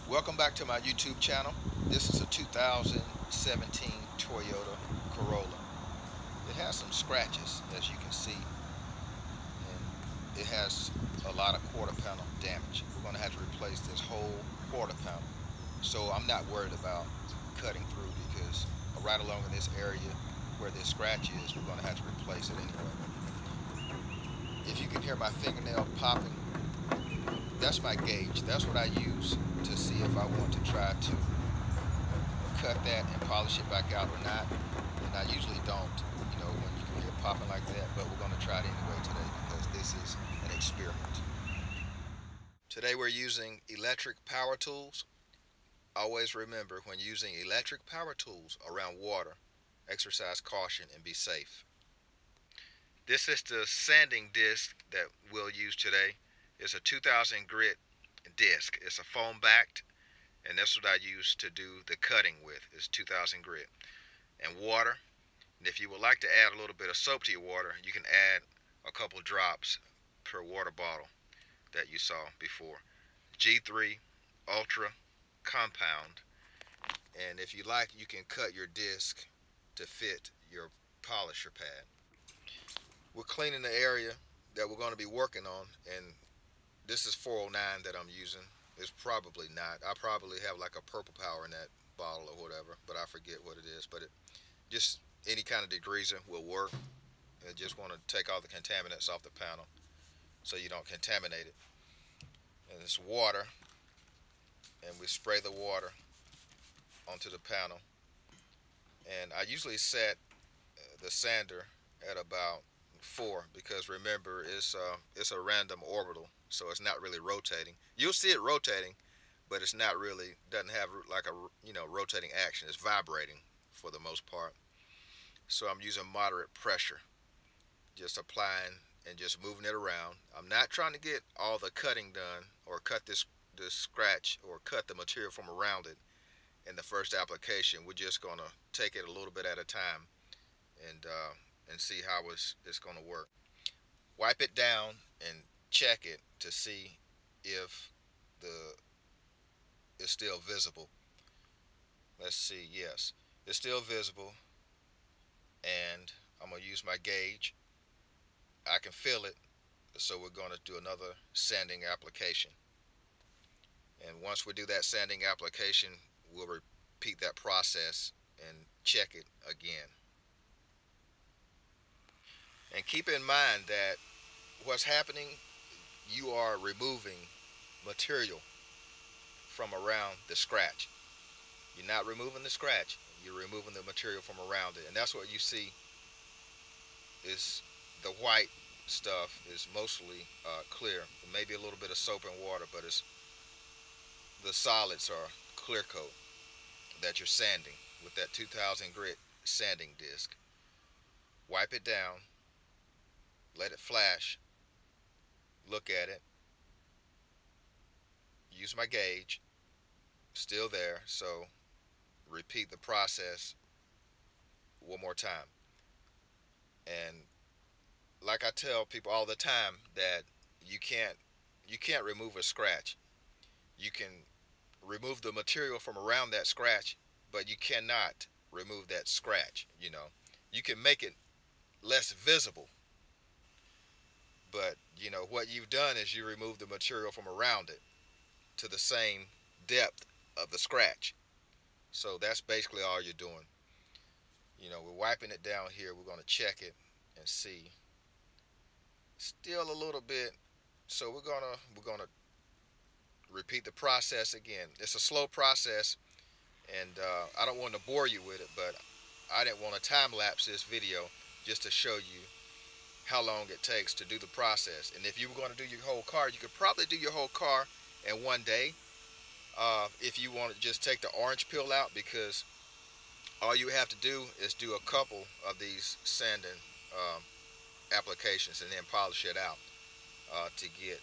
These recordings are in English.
Welcome back to my YouTube channel. This is a 2017 Toyota Corolla. It has some scratches, as you can see, and it has a lot of quarter panel damage. We're going to have to replace this whole quarter panel. So I'm not worried about cutting through because right along in this area where this scratch is, we're going to have to replace it anyway. If you can hear my fingernail popping, that's my gauge. That's what I use to see if I want to try to cut that and polish it back out or not. And I usually don't, when you can hear it popping like that, but we're going to try it anyway today because this is an experiment. Today we're using electric power tools. Always remember, when using electric power tools around water, exercise caution and be safe. This is the sanding disc that we'll use today. It's a 2000 grit disc. It's a foam backed, and that's what I use to do the cutting with, is 2000 grit. And water. And if you would like to add a little bit of soap to your water, you can add a couple drops per water bottle that you saw before. G3 Ultra Compound. And if you like, you can cut your disc to fit your polisher pad. We're cleaning the area that we're going to be working on, and this is 409 that I'm using. It's probably not. I probably have like a purple power in that bottle or whatever, but I forget what it is. But just any kind of degreaser will work. I just want to take all the contaminants off the panel so you don't contaminate it. And it's water, and we spray the water onto the panel. And I usually set the sander at about 4 because remember, it's a random orbital, so it's not really rotating. You'll see it rotating, but it's not really, doesn't have like a rotating action. It's vibrating for the most part. So I'm using moderate pressure, just applying and just moving it around. I'm not trying to get all the cutting done or cut this scratch or cut the material from around it in the first application. We're just going to take it a little bit at a time and see how it's going to work. Wipe it down and check it to see if it's still visible. Let's see. Yes, it's still visible, and I'm going to use my gauge. I can feel it, so we're going to do another sanding application. And once we do that sanding application, we'll repeat that process and check it again. And keep in mind that what's happening, you are removing material from around the scratch. You're not removing the scratch, you're removing the material from around it. And that's what you see is the white stuff is mostly clear. Maybe a little bit of soap and water, but the solids are clear coat that you're sanding with that 2000 grit sanding disc. Wipe it down, let it flash, look at it, use my gauge, still there, so repeat the process one more time. And like I tell people all the time, that you can't remove a scratch. You can remove the material from around that scratch, but you cannot remove that scratch. You can make it less visible, but what you've done is you remove the material from around it to the same depth of the scratch. So that's basically all you're doing. We're wiping it down here. We're going to check it and see. Still a little bit, so we're gonna repeat the process again. It's a slow process, and I don't want to bore you with it, but I didn't want to time lapse this video just to show you how long it takes to do the process. And if you were going to do your whole car, you could probably do your whole car in one day if you want to just take the orange peel out, because all you have to do is do a couple of these sanding applications and then polish it out to get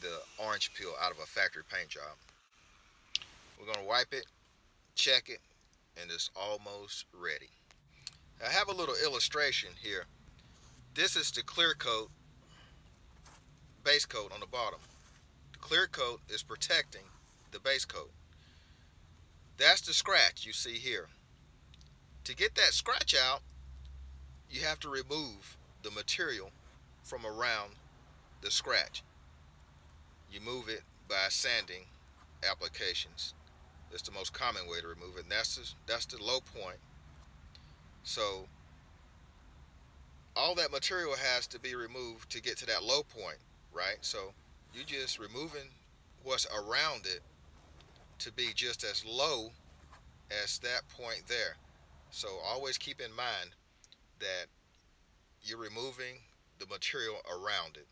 the orange peel out of a factory paint job. We're going to wipe it, check it, and it's almost ready. I have a little illustration here. This is the clear coat, base coat on the bottom. The clear coat is protecting the base coat. That's the scratch you see here. To get that scratch out, you have to remove the material from around the scratch. You move it by sanding applications. It's the most common way to remove it, and that's the low point. So all that material has to be removed to get to that low point, right? So you're just removing what's around it to be just as low as that point there. So always keep in mind that you're removing the material around it.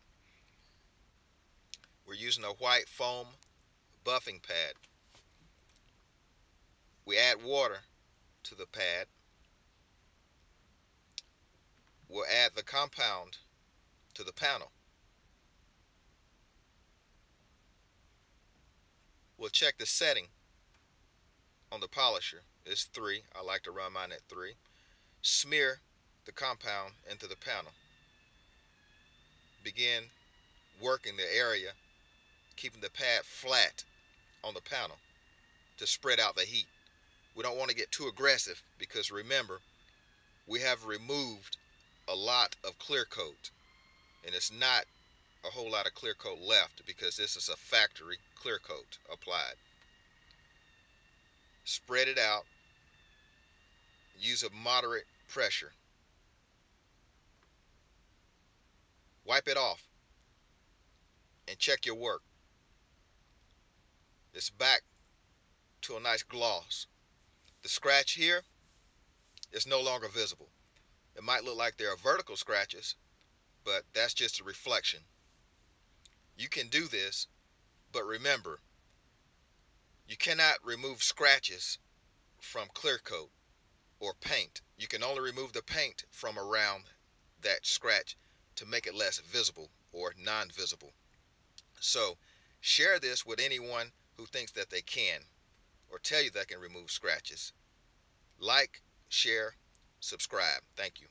We're using a white foam buffing pad. We add water to the pad. We'll add the compound to the panel. We'll check the setting on the polisher. It's 3. I like to run mine at 3. Smear the compound into the panel. Begin working the area, keeping the pad flat on the panel to spread out the heat. We don't want to get too aggressive because remember, we have removed a lot of clear coat, and it's not a whole lot of clear coat left because this is a factory clear coat applied. Spread it out. Use a moderate pressure. Wipe it off and check your work. It's back to a nice gloss. The scratch here is no longer visible. It might look like there are vertical scratches, but that's just a reflection. You can do this, but remember, you cannot remove scratches from clear coat or paint. You can only remove the paint from around that scratch to make it less visible or non-visible. So share this with anyone who thinks that they can or tell you they can remove scratches. Like, share, subscribe. Thank you.